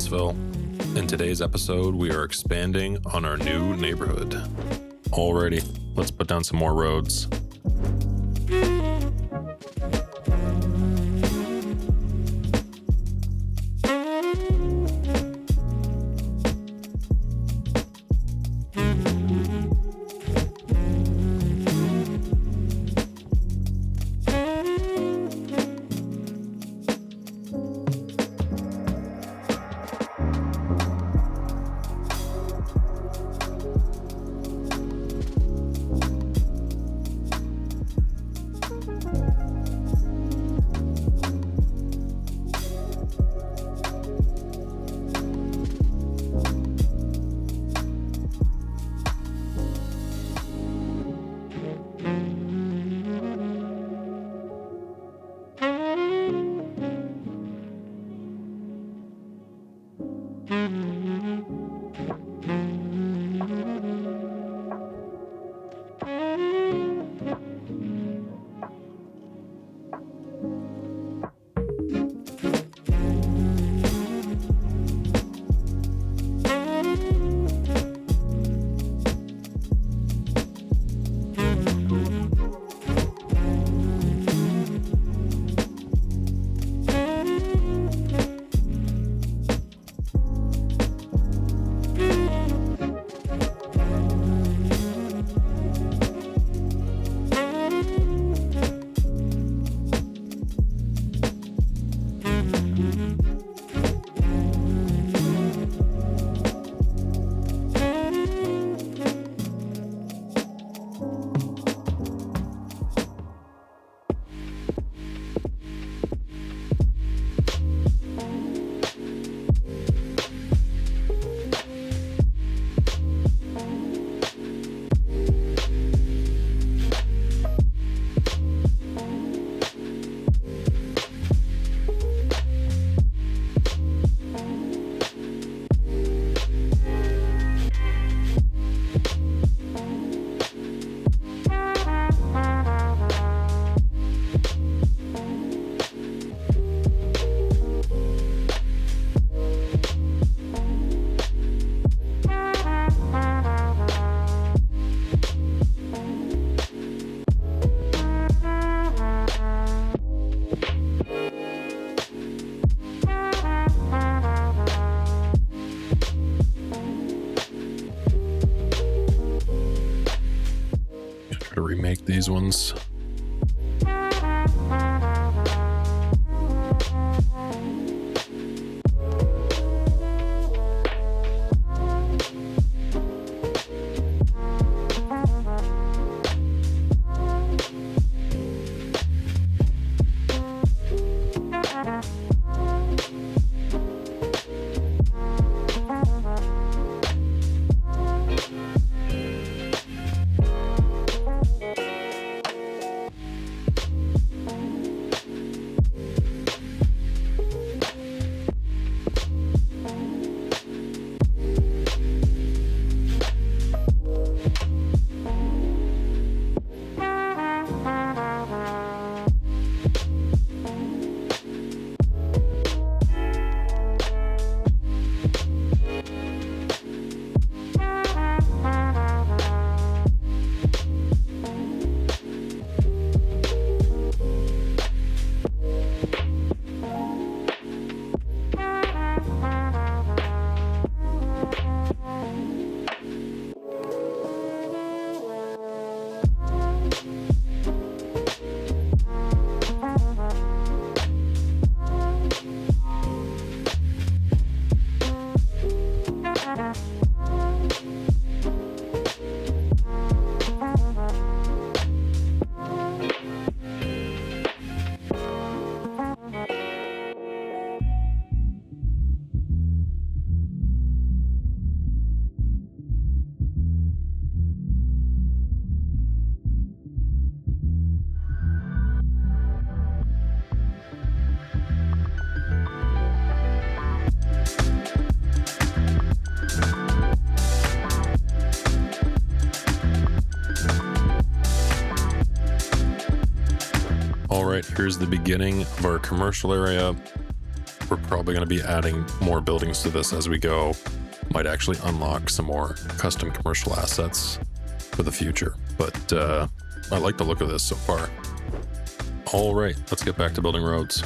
Huntsville. In today's episode, we are expanding on our new neighborhood. Alrighty, let's put down some more roads. To remake these ones. All right, here's the beginning of our commercial area. We're probably going to be adding more buildings to this as we go. Might actually unlock some more custom commercial assets for the future. But I like the look of this so far. All right, let's get back to building roads.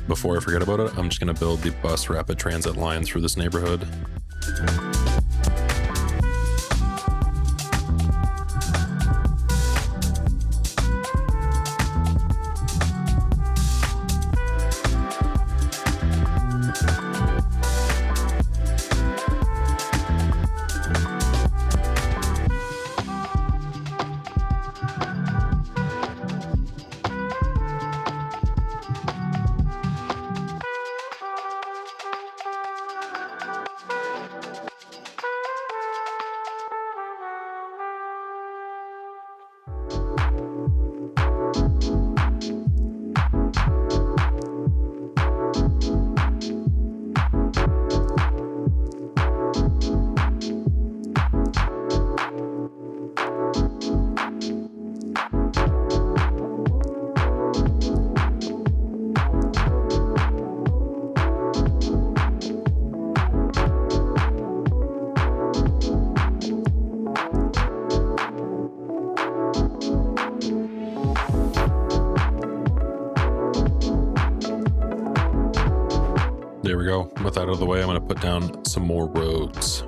Before I forget about it, I'm just going to build the bus rapid transit line through this neighborhood. There we go. With that out of the way, I'm going to put down some more roads.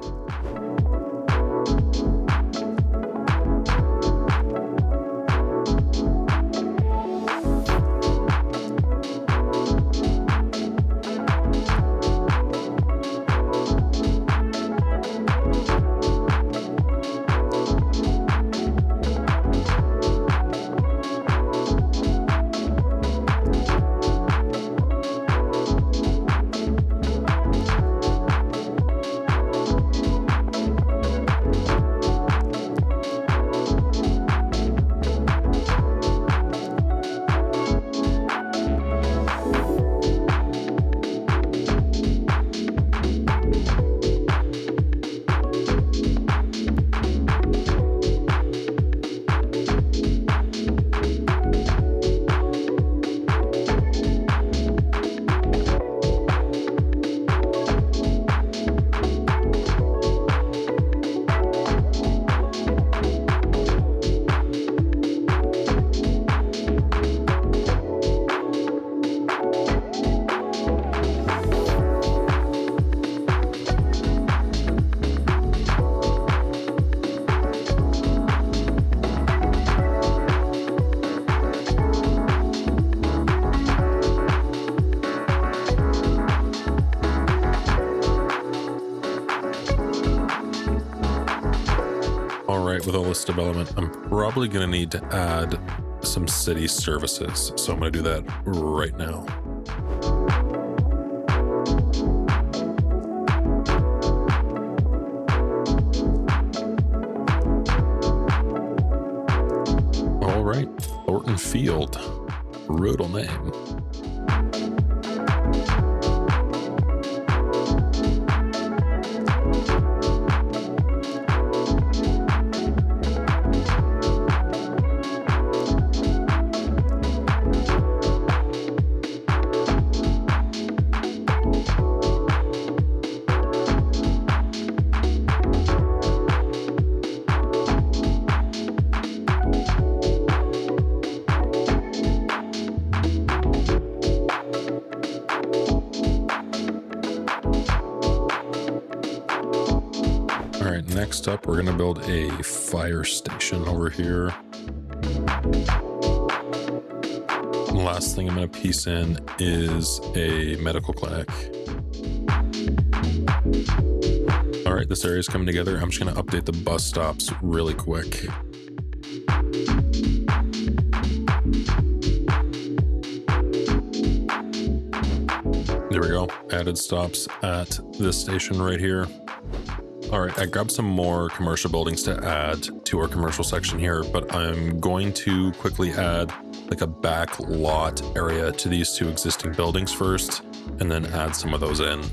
right, with all this development, I'm probably going to need to add some city services. So I'm going to do that right now. All right, Thornton Field, brutal name. Next up, we're going to build a fire station over here. Last thing I'm going to piece in is a medical clinic. All right, this area is coming together. I'm just going to update the bus stops really quick. There we go. Added stops at this station right here. All right, I grabbed some more commercial buildings to add to our commercial section here, but I'm going to quickly add like a back lot area to these two existing buildings first, and then add some of those in.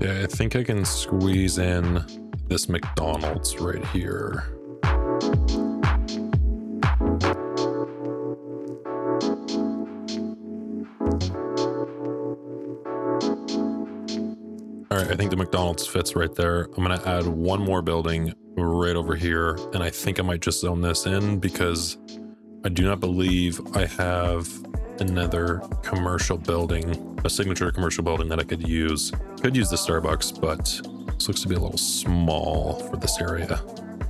I think I can squeeze in this McDonald's right here. All right, I think the McDonald's fits right there. I'm gonna add one more building right over here, and I think I might just zone this in because I do not believe I have another commercial building, a signature commercial building that I could use. Could use the Starbucks, but this looks to be a little small for this area.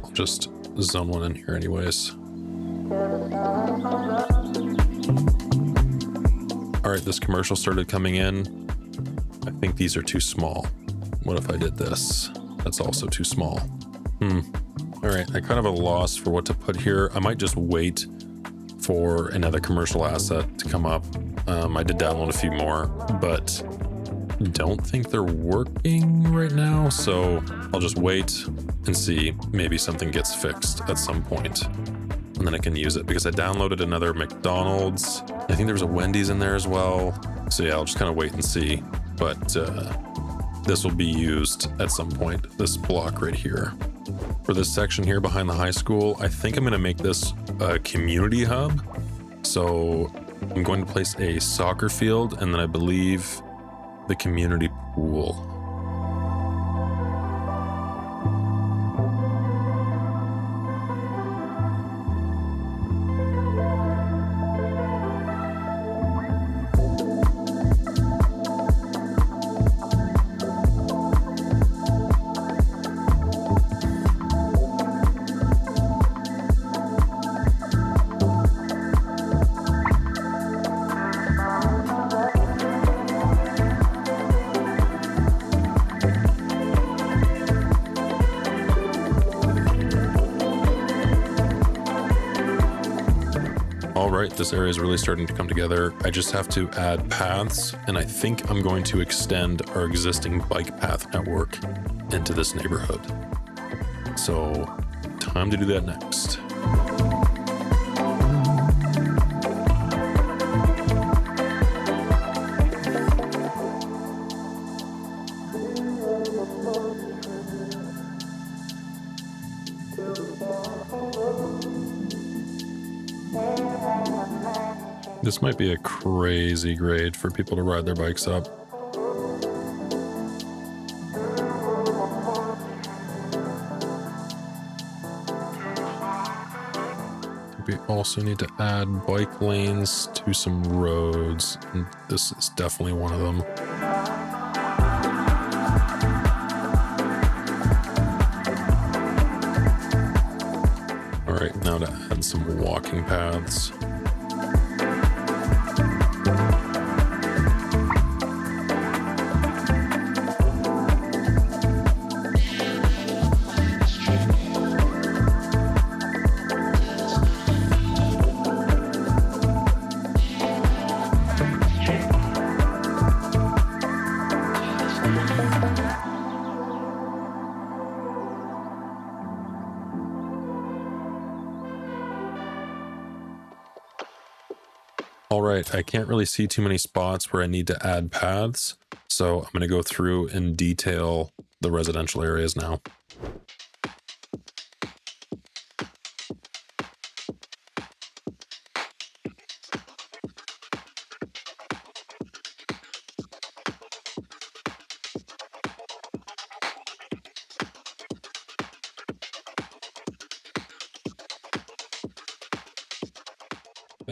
I'll just zone one in here anyways. All right, this commercial started coming in. I think these are too small. What if I did this? That's also too small. All right, I kind of have a loss for what to put here. I might just wait for another commercial asset to come up. I did download a few more, but don't think they're working right now. So I'll just wait and see. Maybe something gets fixed at some point, and then I can use it because I downloaded another McDonald's. I think there was a Wendy's in there as well. So yeah, I'll just kind of wait and see. But this will be used at some point, this block right here. For this section here behind the high school, I think I'm going to make this a community hub. So I'm going to place a soccer field and then I believe the community pool. This area is really starting to come together. I just have to add paths, and I think I'm going to extend our existing bike path network into this neighborhood. So, time to do that next. This might be a crazy grade for people to ride their bikes up. we also need to add bike lanes to some roads, and this is definitely one of them. All right, now to add some walking paths. All right, I can't really see too many spots where I need to add paths, so I'm going to go through and detail the residential areas now.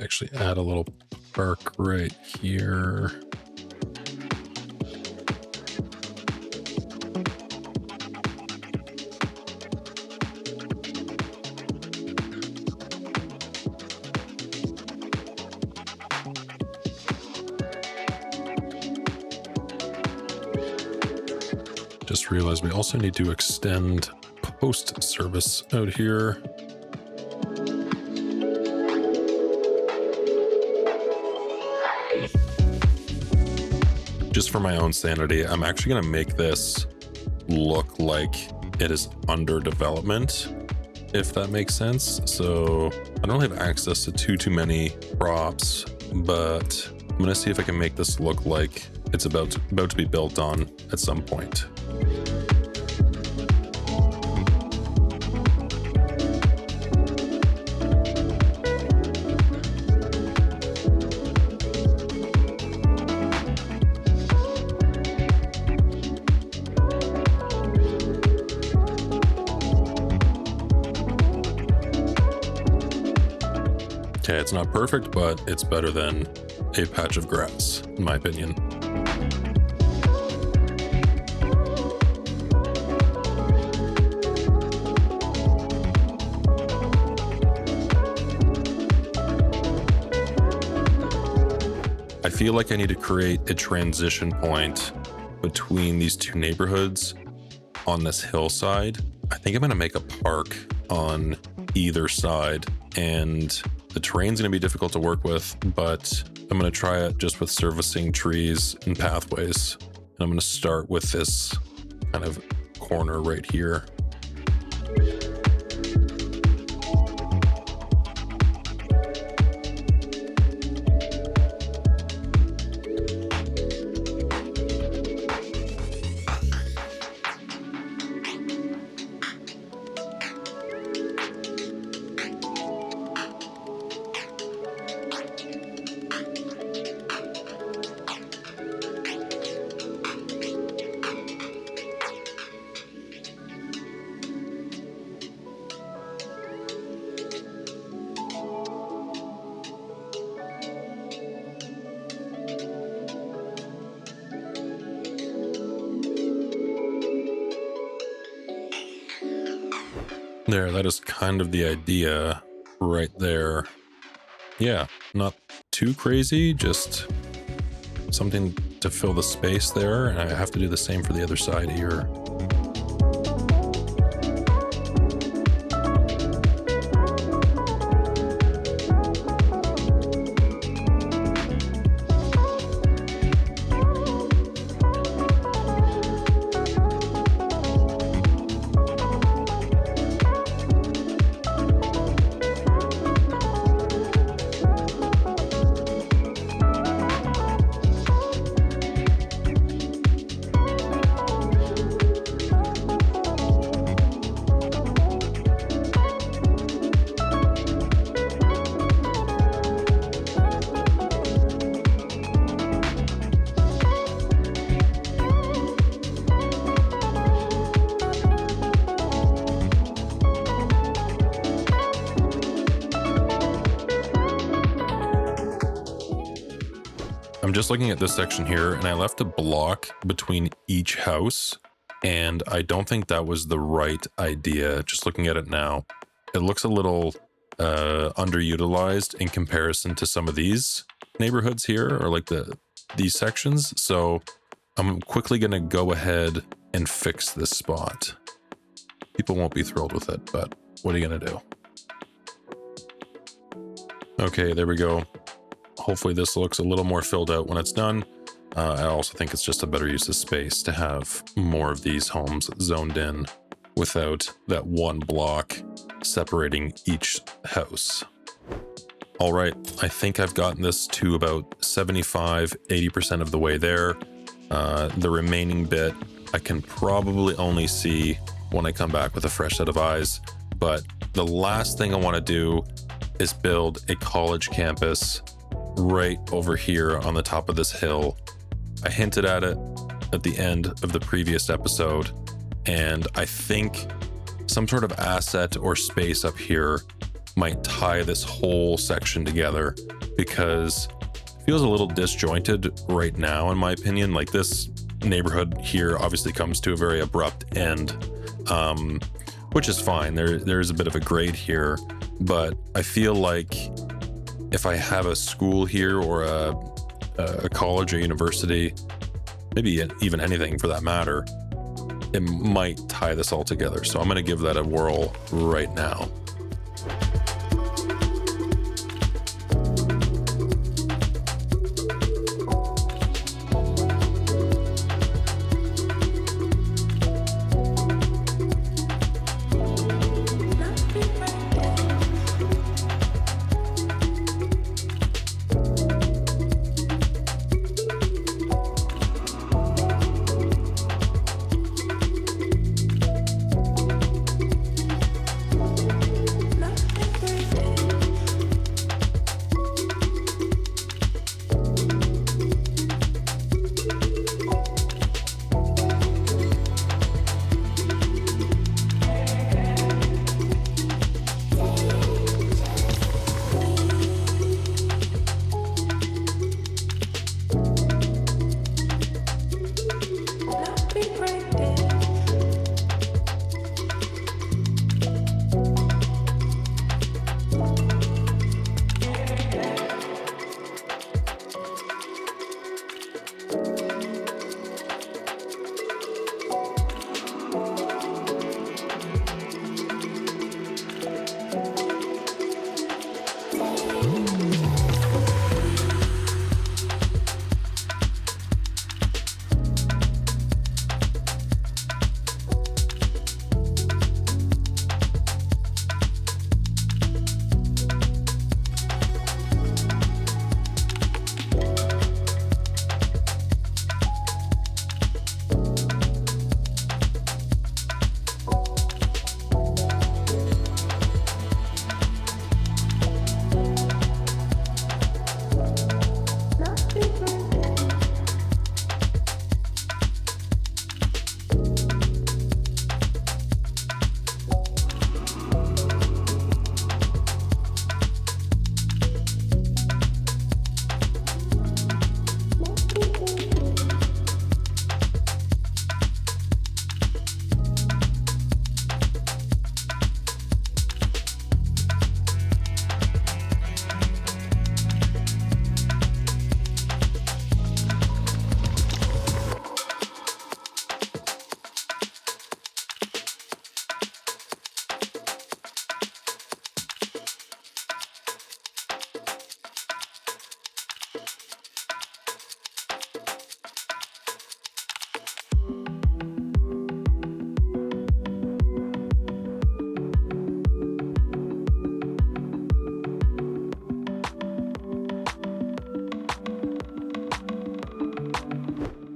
Actually add a little park right here. Just realized we also need to extend post service out here. Just for my own sanity, I'm actually going to make this look like it is under development, if that makes sense. So I don't have access to too many props, but I'm going to see if I can make this look like it's about to be built on at some point. Okay, it's not perfect, but it's better than a patch of grass, in my opinion. I feel like I need to create a transition point between these two neighborhoods on this hillside. I think I'm going to make a park on either side, and the terrain's going to be difficult to work with, but I'm going to try it just with servicing trees and pathways. And I'm going to start with this kind of corner right here. There, that is kind of the idea right there. Yeah, not too crazy, just something to fill the space there. And I have to do the same for the other side here. I'm just looking at this section here, and I left a block between each house, and I don't think that was the right idea. Just looking at it now, it looks a little underutilized in comparison to some of these neighborhoods here, or like these sections. So I'm quickly going to go ahead and fix this spot. People won't be thrilled with it, but what are you going to do? Okay, there we go. Hopefully this looks a little more filled out when it's done. I also think it's just a better use of space to have more of these homes zoned in without that one block separating each house. All right, I think I've gotten this to about 75-80% of the way there. The remaining bit I can probably only see when I come back with a fresh set of eyes, but the last thing I want to do is build a college campus right over here on the top of this hill. I hinted at it at the end of the previous episode, and I think some sort of asset or space up here might tie this whole section together, because it feels a little disjointed right now, in my opinion. Like, this neighborhood here obviously comes to a very abrupt end, which is fine. There's a bit of a grade here, but I feel like if I have a school here or a college or university, maybe even anything for that matter, it might tie this all together. So I'm going to give that a whirl right now.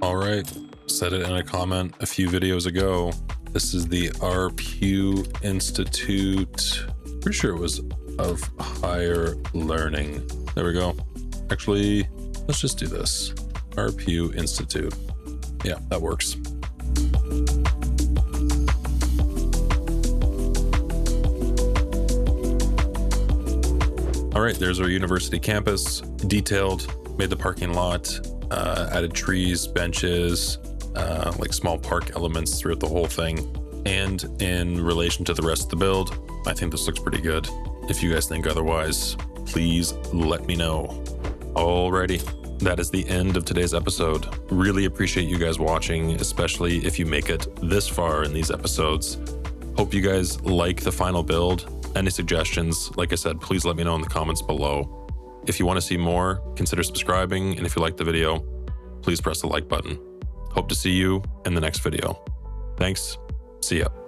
All right, said it in a comment a few videos ago. This is the RPU Institute. Pretty sure it was of Higher Learning. There we go. Actually, let's just do this. RPU Institute. Yeah, that works. All right, there's our university campus, detailed, Made the parking lot, added trees, benches, like small park elements throughout the whole thing. And in relation to the rest of the build, I think this looks pretty good. If you guys think otherwise, please let me know. Alrighty, that is the end of today's episode. Really appreciate you guys watching, especially if you make it this far in these episodes. Hope you guys like the final build. Any suggestions, like I said, please let me know in the comments below. If you want to see more, consider subscribing, and if you like the video, please press the like button. Hope to see you in the next video. Thanks. See ya.